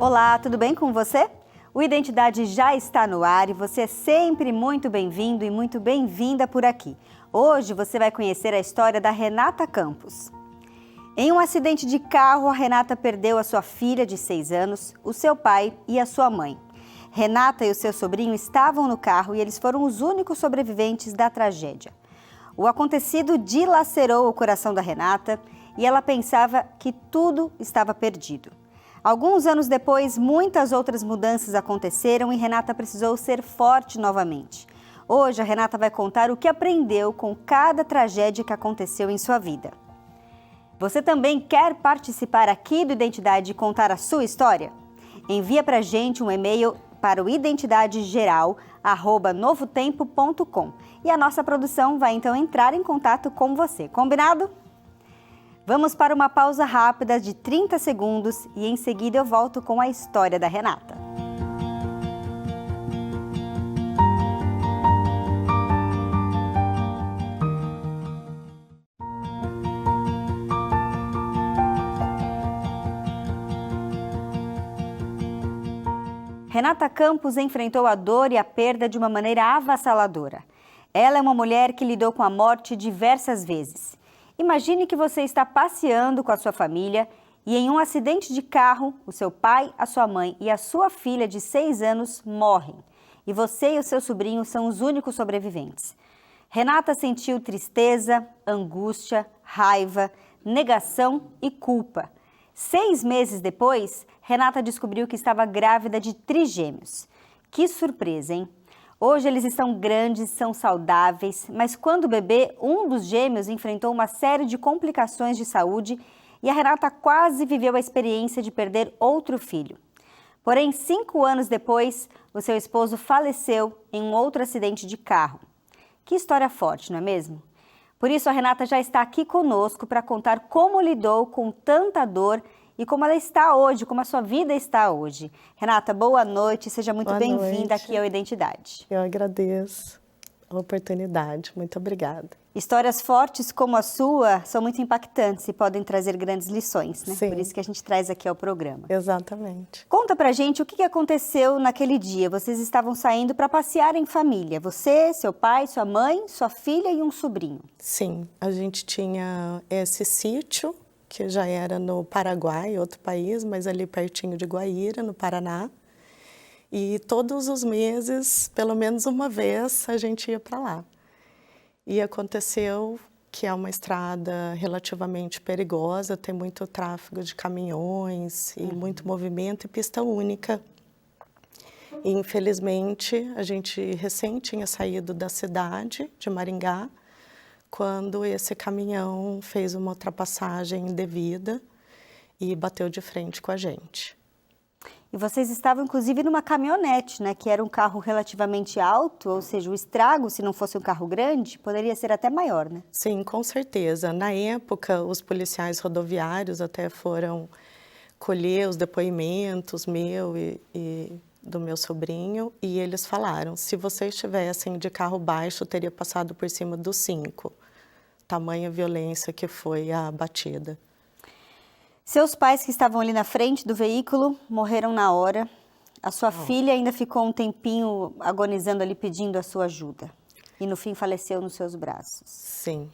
Olá, tudo bem com você? O Identidade já está no ar e você é sempre muito bem-vindo e muito bem-vinda por aqui. Hoje você vai conhecer a história da Renata Campos. Em um acidente de carro, a Renata perdeu a sua filha de 6 anos, o seu pai e a sua mãe. Renata e o seu sobrinho estavam no carro e eles foram os únicos sobreviventes da tragédia. O acontecido dilacerou o coração da Renata e ela pensava que tudo estava perdido. Alguns anos depois, muitas outras mudanças aconteceram e Renata precisou ser forte novamente. Hoje, a Renata vai contar o que aprendeu com cada tragédia que aconteceu em sua vida. Você também quer participar aqui do Identidade e contar a sua história? Envia pra gente um e-mail para o identidadegeral@novotempo.com e a nossa produção vai então entrar em contato com você. Combinado? Vamos para uma pausa rápida de 30 segundos e em seguida eu volto com a história da Renata. Renata Campos enfrentou a dor e a perda de uma maneira avassaladora. Ela é uma mulher que lidou com a morte diversas vezes. Imagine que você está passeando com a sua família e em um acidente de carro, o seu pai, a sua mãe e a sua filha de 6 anos morrem. E você e o seu sobrinho são os únicos sobreviventes. Renata sentiu tristeza, angústia, raiva, negação e culpa. 6 meses depois, Renata descobriu que estava grávida de trigêmeos. Que surpresa, hein? Hoje eles estão grandes, são saudáveis, mas quando bebê, um dos gêmeos enfrentou uma série de complicações de saúde e a Renata quase viveu a experiência de perder outro filho. Porém, 5 anos depois, o seu esposo faleceu em um outro acidente de carro. Que história forte, não é mesmo? Por isso, a Renata já está aqui conosco para contar como lidou com tanta dor e como ela está hoje, como a sua vida está hoje. Renata, boa noite, seja muito bem-vinda aqui ao Identidade. Eu agradeço a oportunidade, muito obrigada. Histórias fortes como a sua são muito impactantes e podem trazer grandes lições, né? Sim. Por isso que a gente traz aqui ao programa. Exatamente. Conta pra gente o que aconteceu naquele dia. Vocês estavam saindo para passear em família. Você, seu pai, sua mãe, sua filha e um sobrinho. Sim, a gente tinha esse sítio, que já era no Paraguai, outro país, mas ali pertinho de Guaíra, no Paraná. E todos os meses, pelo menos uma vez, a gente ia para lá. E aconteceu que é uma estrada relativamente perigosa, tem muito tráfego de caminhões e muito movimento e pista única. E, infelizmente, a gente recém tinha saído da cidade de Maringá, quando esse caminhão fez uma ultrapassagem indevida e bateu de frente com a gente. E vocês estavam, inclusive, numa caminhonete, né? Que era um carro relativamente alto, ou seja, o estrago, se não fosse um carro grande, poderia ser até maior, né? Sim, com certeza. Na época, os policiais rodoviários até foram colher os depoimentos meu e do meu sobrinho, e eles falaram, se vocês estivessem de carro baixo, teria passado por cima dos 5. Tamanha violência que foi a batida. Seus pais que estavam ali na frente do veículo morreram na hora. A sua filha ainda ficou um tempinho agonizando ali, pedindo a sua ajuda. E no fim faleceu nos seus braços. Sim.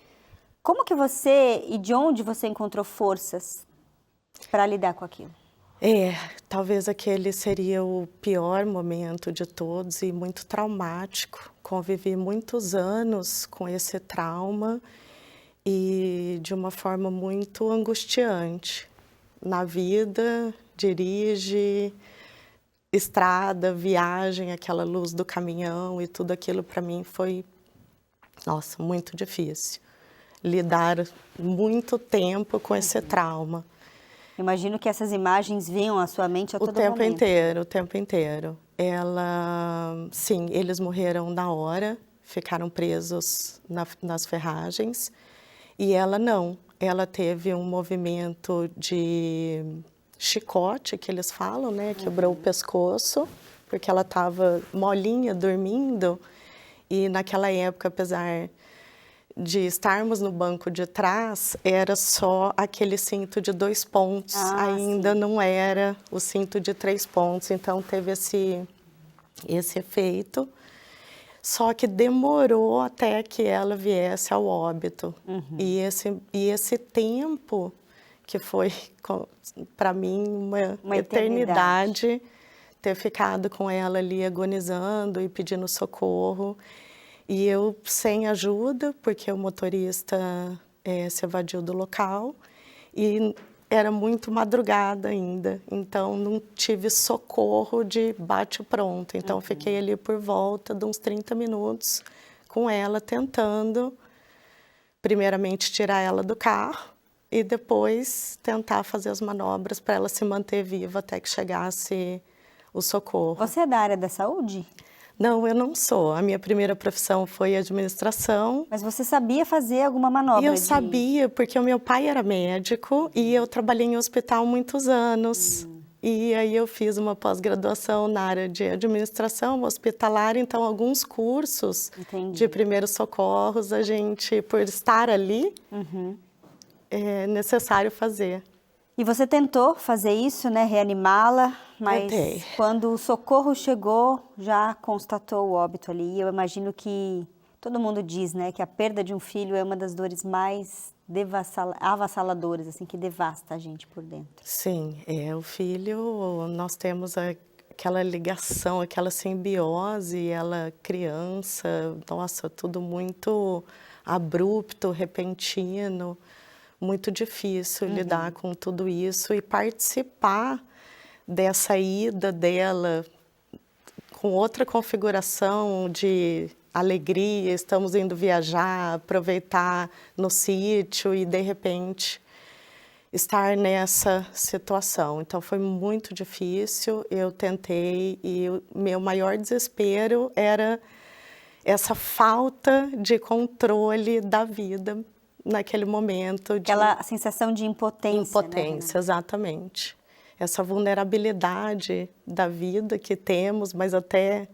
Como que você e de onde você encontrou forças para lidar com aquilo? Talvez aquele seria o pior momento de todos e muito traumático. Convivi muitos anos com esse trauma e de uma forma muito angustiante. Na vida, dirige, estrada, viagem, aquela luz do caminhão e tudo aquilo para mim foi, nossa, muito difícil. Lidar muito tempo com esse trauma. Imagino que essas imagens vinham à sua mente a todo momento. O tempo inteiro. Sim, eles morreram na hora, ficaram presos nas ferragens, e ela não. Ela teve um movimento de chicote, que eles falam, né? Quebrou o pescoço, porque ela estava molinha, dormindo, e naquela época, apesar de estarmos no banco de trás, era só aquele cinto de 2 pontos, ainda sim. não era o cinto de 3 pontos, então teve esse efeito. Só que demorou até que ela viesse ao óbito. E esse tempo, que foi para mim uma eternidade, ter ficado com ela ali agonizando e pedindo socorro. E eu sem ajuda, porque o motorista se evadiu do local. E era muito madrugada ainda, então não tive socorro de bate-pronto. Então fiquei ali por volta de uns 30 minutos com ela, tentando primeiramente tirar ela do carro e depois tentar fazer as manobras para ela se manter viva até que chegasse o socorro. Você é da área da saúde? Não, eu não sou. A minha primeira profissão foi administração. Mas você sabia fazer alguma manobra? Eu sabia, porque o meu pai era médico e eu trabalhei em hospital muitos anos. E aí eu fiz uma pós-graduação na área de administração hospitalar, então alguns cursos de primeiros socorros, a gente, por estar ali, é necessário fazer. E você tentou fazer isso, né, reanimá-la, mas quando o socorro chegou, já constatou o óbito ali. E eu imagino que todo mundo diz, né, que a perda de um filho é uma das dores mais avassaladoras, assim, que devasta a gente por dentro. Sim, o filho, nós temos aquela ligação, aquela simbiose, ela criança, nossa, tudo muito abrupto, repentino. Muito difícil lidar com tudo isso e participar dessa ida dela com outra configuração de alegria, estamos indo viajar, aproveitar no sítio e de repente estar nessa situação. Então foi muito difícil, eu tentei e o meu maior desespero era essa falta de controle da vida naquele momento. Aquela sensação de impotência. Impotência, né? Exatamente. Essa vulnerabilidade da vida que temos, mas até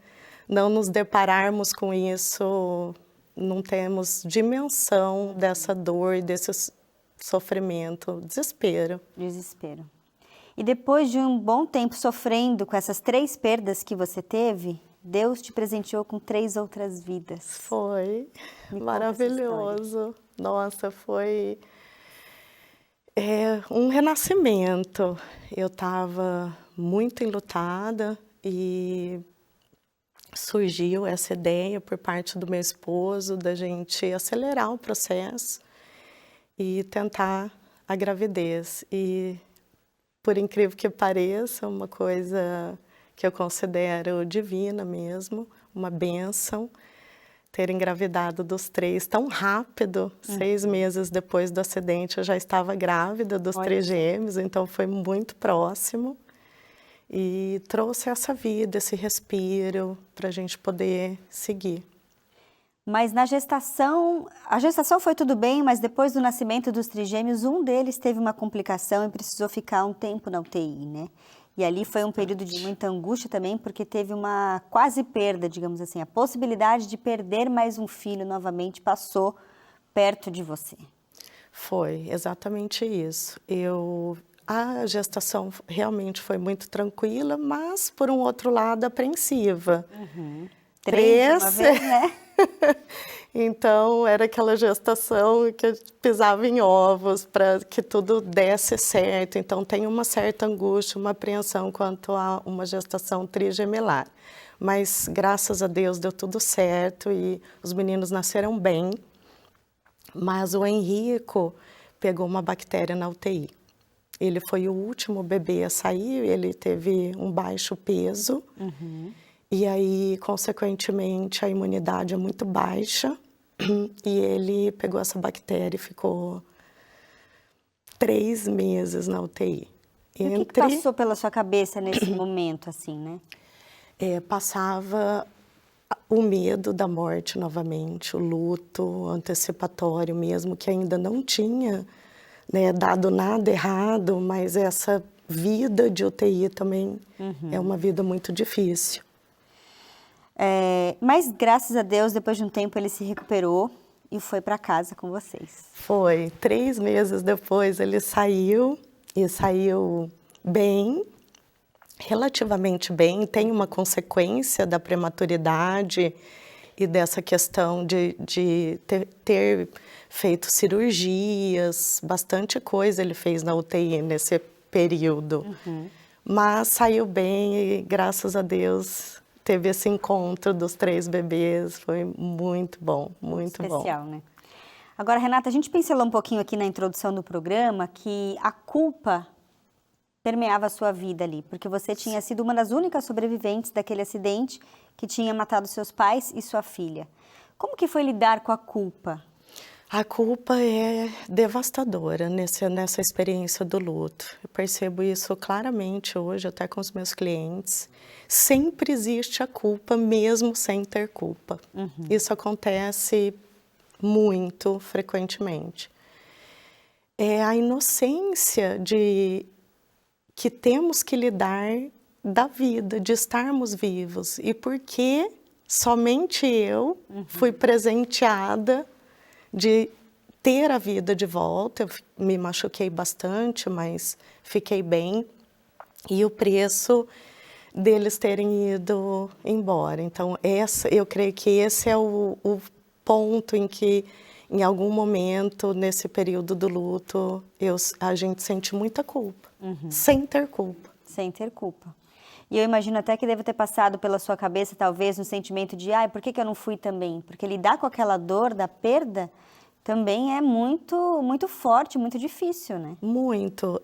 não nos depararmos com isso, não temos dimensão dessa dor, desse sofrimento, desespero. Desespero. E depois de um bom tempo sofrendo com essas 3 perdas que você teve, Deus te presenteou com 3 outras vidas. Foi maravilhoso. Nossa, foi um renascimento. Eu estava muito enlutada e surgiu essa ideia por parte do meu esposo da gente acelerar o processo e tentar a gravidez. E, por incrível que pareça, uma coisa que eu considero divina mesmo, uma bênção, ter engravidado dos 3 tão rápido, 6 meses depois do acidente eu já estava grávida dos 3 gêmeos, então foi muito próximo e trouxe essa vida, esse respiro para a gente poder seguir. Mas na gestação, a gestação foi tudo bem, mas depois do nascimento dos trigêmeos, um deles teve uma complicação e precisou ficar um tempo na UTI, né? E ali foi um período de muita angústia também, porque teve uma quase perda, digamos assim. A possibilidade de perder mais um filho novamente passou perto de você. Foi exatamente isso. A gestação realmente foi muito tranquila, mas, por um outro lado, apreensiva. 3 de uma vez, né? Então, era aquela gestação que pisava em ovos para que tudo desse certo. Então, tem uma certa angústia, uma apreensão quanto a uma gestação trigemelar. Mas, graças a Deus, deu tudo certo e os meninos nasceram bem. Mas o Henrico pegou uma bactéria na UTI. Ele foi o último bebê a sair, ele teve um baixo peso. E aí, consequentemente, a imunidade é muito baixa e ele pegou essa bactéria e ficou 3 meses na UTI. E o que passou pela sua cabeça nesse momento, assim, né? Passava o medo da morte novamente, o luto antecipatório mesmo, que ainda não tinha, né, dado nada errado, mas essa vida de UTI também é uma vida muito difícil. Mas, graças a Deus, depois de um tempo ele se recuperou e foi para casa com vocês. Foi, 3 meses depois ele saiu, e saiu bem, relativamente bem. Tem uma consequência da prematuridade e dessa questão de ter feito cirurgias, bastante coisa ele fez na UTI nesse período. Mas saiu bem e, graças a Deus, teve esse encontro dos 3 bebês. Foi muito bom, muito bom. Especial, né? Agora, Renata, a gente pincelou um pouquinho aqui na introdução do programa que a culpa permeava a sua vida ali, porque você tinha sido uma das únicas sobreviventes daquele acidente que tinha matado seus pais e sua filha. Como que foi lidar com a culpa? A culpa é devastadora nessa experiência do luto. Eu percebo isso claramente hoje, até com os meus clientes. Sempre existe a culpa, mesmo sem ter culpa. Isso acontece muito frequentemente. É a inocência de que temos que lidar da vida, de estarmos vivos. E porque somente eu fui presenteada de ter a vida de volta. Eu me machuquei bastante, mas fiquei bem. E o preço deles terem ido embora. Então, eu creio que esse é o ponto em que, em algum momento, nesse período do luto, a gente sente muita culpa, sem ter culpa. Sem ter culpa. E eu imagino até que deve ter passado pela sua cabeça, talvez, um sentimento de, ai, por que eu não fui também? Porque lidar com aquela dor da perda também é muito, muito forte, muito difícil, né? Muito.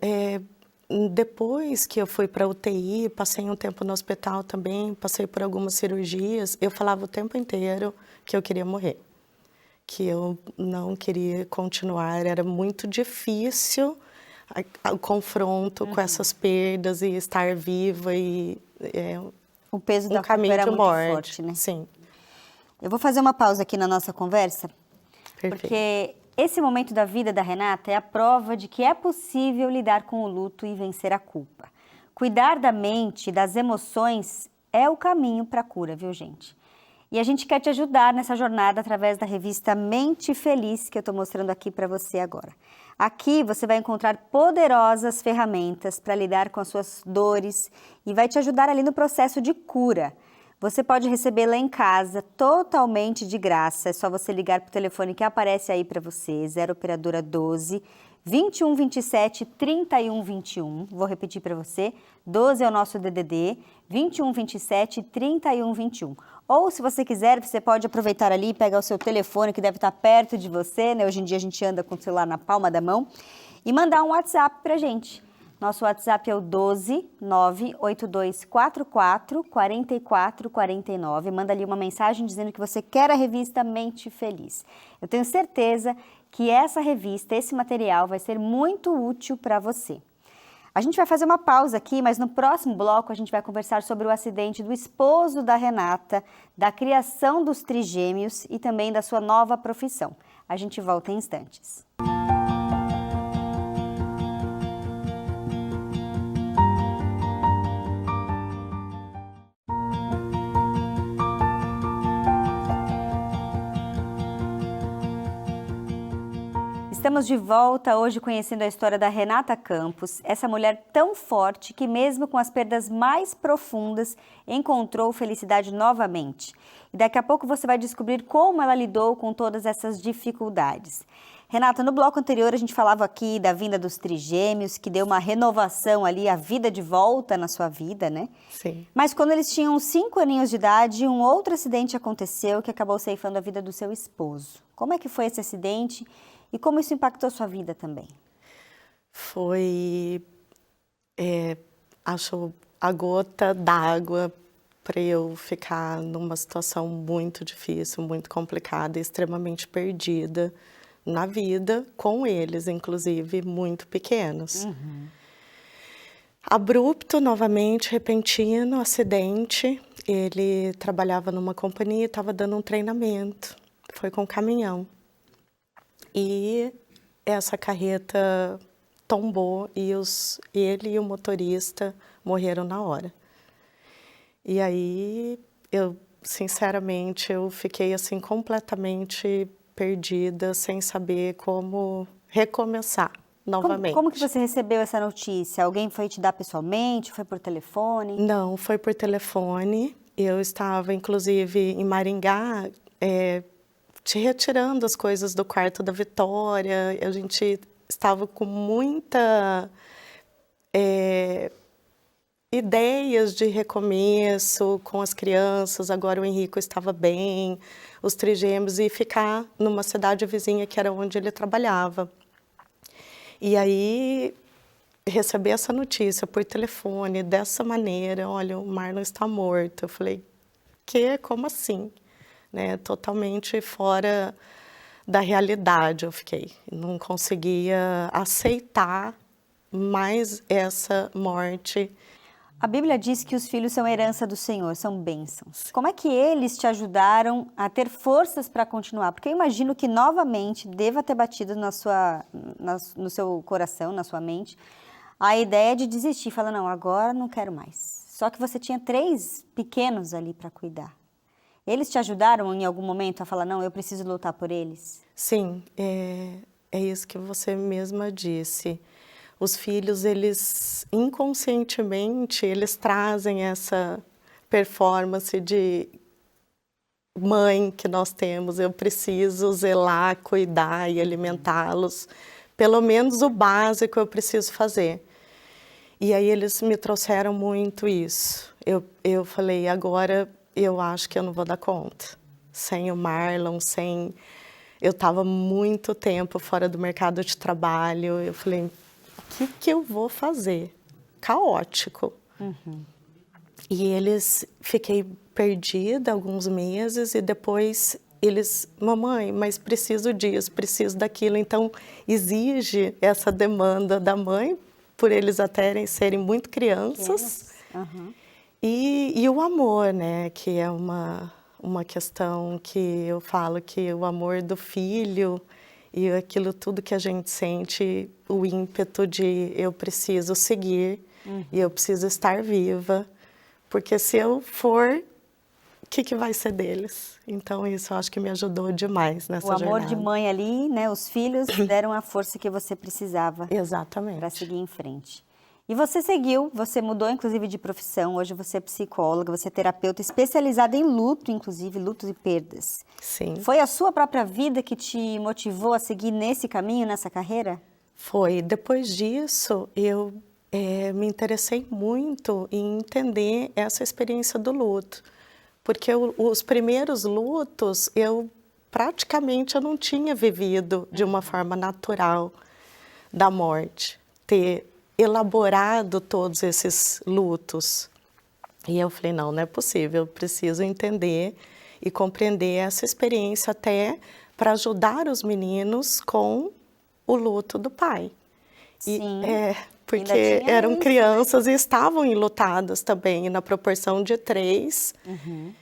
Depois que eu fui para a UTI, passei um tempo no hospital também, passei por algumas cirurgias, eu falava o tempo inteiro que eu queria morrer, que eu não queria continuar. Era muito difícil o confronto com essas perdas e estar viva, e o peso da culpa caminho era de muito morte, forte, né? Sim. Eu vou fazer uma pausa aqui na nossa conversa, Perfeito. porque esse momento da vida da Renata é a prova de que é possível lidar com o luto e vencer a culpa. Cuidar da mente e das emoções é o caminho para a cura, viu, gente? E a gente quer te ajudar nessa jornada através da revista Mente Feliz, que eu estou mostrando aqui para você agora. Aqui você vai encontrar poderosas ferramentas para lidar com as suas dores e vai te ajudar ali no processo de cura. Você pode recebê-la em casa totalmente de graça. É só você ligar para o telefone que aparece aí para você, 0 operadora 12 2127 3121. Vou repetir para você, 12 é o nosso DDD, 2127 3121. Ou, se você quiser, você pode aproveitar ali e pegar o seu telefone, que deve estar perto de você, né? Hoje em dia a gente anda com o celular na palma da mão, e mandar um WhatsApp pra gente. Nosso WhatsApp é o 12 98244 4449. Manda ali uma mensagem dizendo que você quer a revista Mente Feliz. Eu tenho certeza que essa revista, esse material vai ser muito útil para você. A gente vai fazer uma pausa aqui, mas no próximo bloco a gente vai conversar sobre o acidente do esposo da Renata, da criação dos trigêmeos e também da sua nova profissão. A gente volta em instantes. Estamos de volta hoje conhecendo a história da Renata Campos, essa mulher tão forte que mesmo com as perdas mais profundas encontrou felicidade novamente. E daqui a pouco você vai descobrir como ela lidou com todas essas dificuldades. Renata, no bloco anterior a gente falava aqui da vinda dos trigêmeos, que deu uma renovação ali, a vida de volta na sua vida, né? Sim. Mas quando eles tinham 5 aninhos de idade, um outro acidente aconteceu que acabou ceifando a vida do seu esposo. Como é que foi esse acidente? E como isso impactou a sua vida também? Foi, acho, a gota d'água para eu ficar numa situação muito difícil, muito complicada, extremamente perdida na vida, com eles, inclusive, muito pequenos. Abrupto, novamente, repentino, acidente. Ele trabalhava numa companhia e estava dando um treinamento. Foi com um caminhão. E essa carreta tombou e ele e o motorista morreram na hora. E aí, sinceramente, eu fiquei assim completamente perdida, sem saber como recomeçar novamente. Como que você recebeu essa notícia? Alguém foi te dar pessoalmente? Foi por telefone? Não, foi por telefone. Eu estava, inclusive, em Maringá, te retirando as coisas do quarto da Vitória. A gente estava com muita ideias de recomeço com as crianças. Agora o Henrico estava bem, os trigêmeos, e ficar numa cidade vizinha que era onde ele trabalhava. E aí, receber essa notícia por telefone, dessa maneira: olha, o Marlon está morto. Eu falei, como assim? Né? Totalmente fora da realidade eu fiquei. Não conseguia aceitar mais essa morte. A Bíblia diz que os filhos são herança do Senhor, são bênçãos. Como é que eles te ajudaram a ter forças para continuar? Porque eu imagino que novamente deva ter batido no seu coração, na sua mente, a ideia de desistir. Falar, não, agora não quero mais. Só que você tinha 3 pequenos ali para cuidar. Eles te ajudaram em algum momento a falar, não, eu preciso lutar por eles? Sim, é isso que você mesma disse. Os filhos, eles inconscientemente, eles trazem essa performance de mãe que nós temos. Eu preciso zelar, cuidar e alimentá-los. Pelo menos o básico eu preciso fazer. E aí eles me trouxeram muito isso. Eu falei, agora eu acho que eu não vou dar conta. Sem o Marlon, eu estava muito tempo fora do mercado de trabalho. Eu falei, o que eu vou fazer? Caótico. Uhum. E fiquei perdida alguns meses e depois eles, mamãe, mas preciso disso, preciso daquilo. Então, exige essa demanda da mãe, por eles até serem muito crianças. Uhum. E o amor, né, que é uma questão que eu falo que o amor do filho e aquilo tudo que a gente sente, o ímpeto de eu preciso seguir e eu preciso estar viva, porque se eu for, o que vai ser deles? Então isso eu acho que me ajudou demais nessa jornada. O amor de mãe ali, né, os filhos deram a força que você precisava. Exatamente. Para seguir em frente. E você seguiu, você mudou inclusive de profissão, hoje você é psicóloga, você é terapeuta especializada em luto, inclusive lutos e perdas. Sim. Foi a sua própria vida que te motivou a seguir nesse caminho, nessa carreira? Foi. Depois disso, eu me interessei muito em entender essa experiência do luto. Porque os primeiros lutos, praticamente eu não tinha vivido de uma forma natural da morte. Ter elaborado todos esses lutos. E eu falei, não é possível, eu preciso entender e compreender essa experiência até para ajudar os meninos com o luto do pai. Sim. Porque eram crianças e estavam enlutadas também, na proporção de 3. Uhum.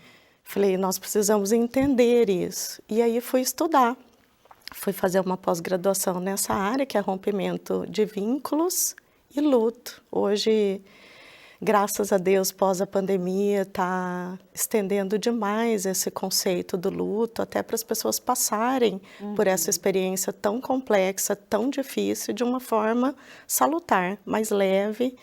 Falei, nós precisamos entender isso. E aí fui estudar. Fui fazer uma pós-graduação nessa área, que é rompimento de vínculos e luto. Hoje, graças a Deus, pós a pandemia, está estendendo demais esse conceito do luto, até para as pessoas passarem por essa experiência tão complexa, tão difícil, de uma forma salutar, mais leve,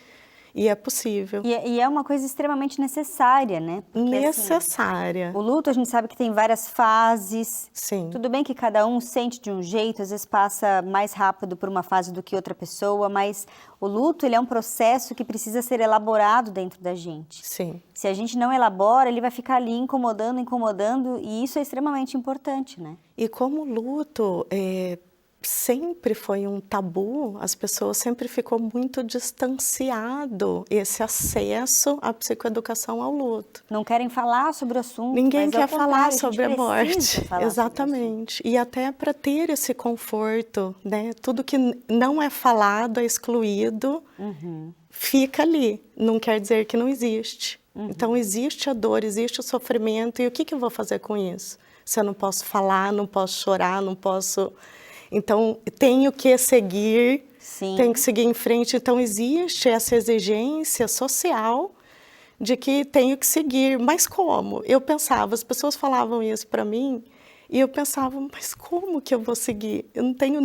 e é possível. E é uma coisa extremamente necessária, né? Porque, necessária. Assim, o luto, a gente sabe que tem várias fases. Sim. Tudo bem que cada um sente de um jeito, às vezes passa mais rápido por uma fase do que outra pessoa, mas o luto, ele é um processo que precisa ser elaborado dentro da gente. Sim. Se a gente não elabora, ele vai ficar ali incomodando, e isso é extremamente importante, né? E como o luto sempre foi um tabu, as pessoas sempre ficou muito distanciado esse acesso à psicoeducação ao luto. Não querem falar sobre o assunto. Ninguém mas quer falar sobre a morte. Exatamente. E até para ter esse conforto, né? Tudo que não é falado, é excluído, fica ali. Não quer dizer que não existe. Então existe a dor, existe o sofrimento, e o que eu vou fazer com isso? Se eu não posso falar, não posso chorar, não posso... Então, tenho que seguir, tenho que seguir em frente. Então, existe essa exigência social de que tenho que seguir. Mas como? Eu pensava, as pessoas falavam isso para mim, E eu pensava, mas como que eu vou seguir? Eu não tenho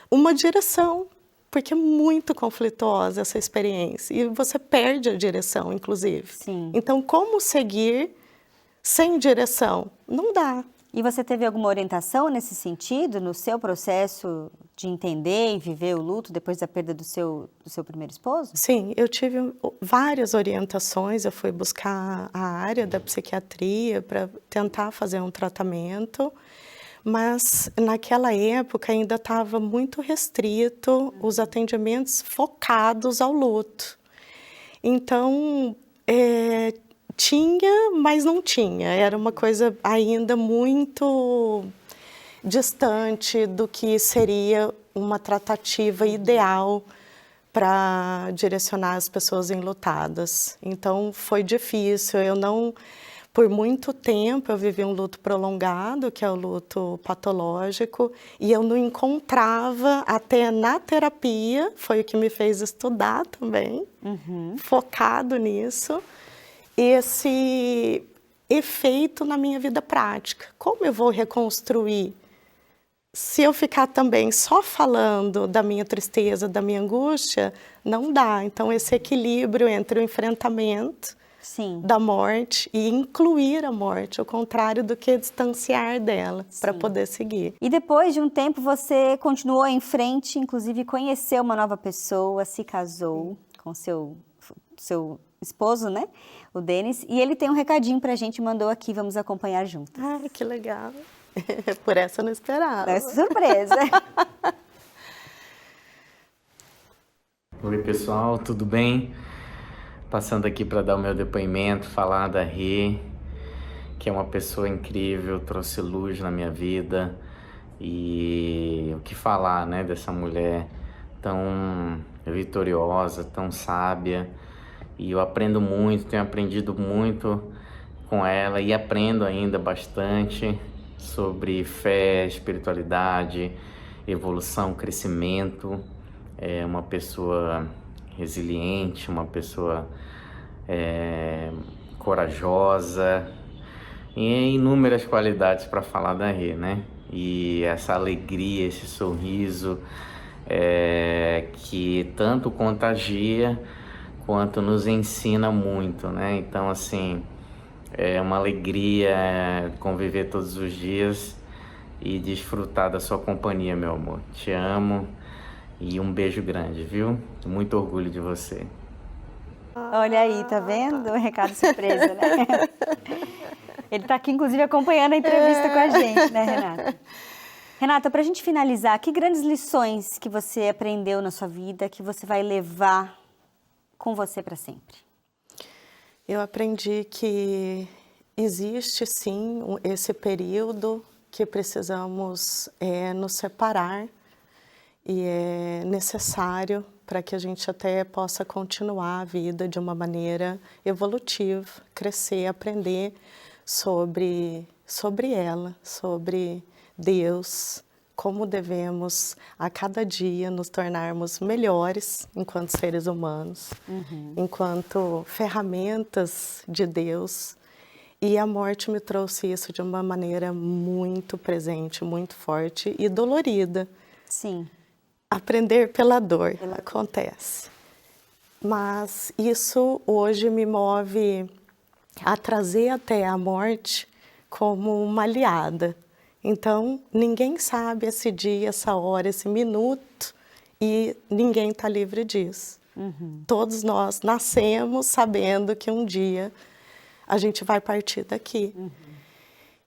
uma direção, porque é muito conflituosa essa experiência. E você perde a direção, inclusive. Sim. Então, como seguir sem direção? Não dá. E você teve alguma orientação nesse sentido, no seu processo de entender e viver o luto depois da perda do seu primeiro esposo? Sim, eu tive várias orientações. Eu fui buscar a área da psiquiatria para tentar fazer um tratamento, mas naquela época ainda estava muito restrito os atendimentos focados ao luto. Então, tinha, mas não tinha. Era uma coisa ainda muito distante do que seria uma tratativa ideal para direcionar as pessoas enlutadas. Então, foi difícil. Por muito tempo, eu vivi um luto prolongado, que é o luto patológico, e eu não encontrava, até na terapia, foi o que me fez estudar também, focado nisso, esse efeito na minha vida prática. Como eu vou reconstruir? Se eu ficar também só falando da minha tristeza, da minha angústia, não dá. Então, esse equilíbrio entre o enfrentamento da morte e incluir a morte, ao contrário do que distanciar dela, para poder seguir. E depois de um tempo você continuou em frente, inclusive conheceu uma nova pessoa, se casou com seu esposo, né? O Denis, e ele tem um recadinho pra gente, mandou aqui, vamos acompanhar juntos. Ai, que legal. Por essa eu não esperava. Essa surpresa. Oi, pessoal, tudo bem? Passando aqui para dar o meu depoimento, falar da Rê, que é uma pessoa incrível, trouxe luz na minha vida. E o que falar, né, dessa mulher tão vitoriosa, tão sábia. E eu aprendo muito, tenho aprendido muito com ela e aprendo ainda bastante sobre fé, espiritualidade, evolução, crescimento. É uma pessoa resiliente, uma pessoa corajosa, e inúmeras qualidades para falar da Rê, né? E essa alegria, esse sorriso que tanto contagia quanto nos ensina muito, né? Então, assim, é uma alegria conviver todos os dias e desfrutar da sua companhia, meu amor. Te amo e um beijo grande, viu? Muito orgulho de você. Olha aí, tá vendo? Um recado surpresa, né? Ele tá aqui, inclusive, acompanhando a entrevista com a gente, né, Renata? Renata, pra gente finalizar, que grandes lições que você aprendeu na sua vida que você vai levar com você para sempre? Eu aprendi que existe, sim, esse período que precisamos nos separar e é necessário para que a gente até possa continuar a vida de uma maneira evolutiva, crescer, aprender sobre ela, sobre Deus, como devemos a cada dia nos tornarmos melhores enquanto seres humanos, enquanto ferramentas de Deus. E a morte me trouxe isso de uma maneira muito presente, muito forte e dolorida. Sim. Aprender pela dor acontece. Mas isso hoje me move a trazer até a morte como uma aliada. Então, ninguém sabe esse dia, essa hora, esse minuto, e ninguém está livre disso. Todos nós nascemos sabendo que um dia a gente vai partir daqui.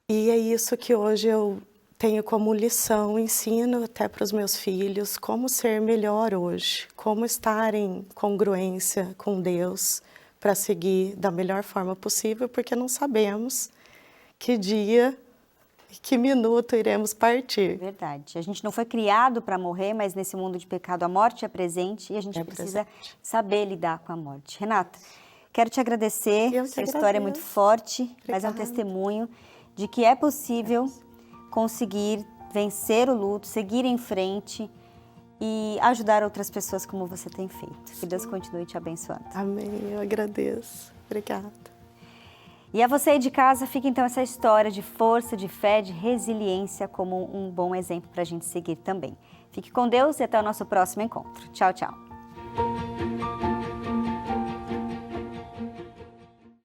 E é isso que hoje eu tenho como lição, ensino até para os meus filhos, como ser melhor hoje, como estar em congruência com Deus para seguir da melhor forma possível, porque não sabemos que dia, que minuto iremos partir. Verdade. A gente não foi criado para morrer, mas nesse mundo de pecado a morte é presente e a gente precisa saber lidar com a morte. Renata, quero te agradecer. Sua história é muito forte, mas é um testemunho de que é possível conseguir vencer o luto, seguir em frente e ajudar outras pessoas como você tem feito. Que Deus continue te abençoando. Amém, eu agradeço. Obrigada. E a você aí de casa, fica então essa história de força, de fé, de resiliência como um bom exemplo para a gente seguir também. Fique com Deus e até o nosso próximo encontro. Tchau, tchau.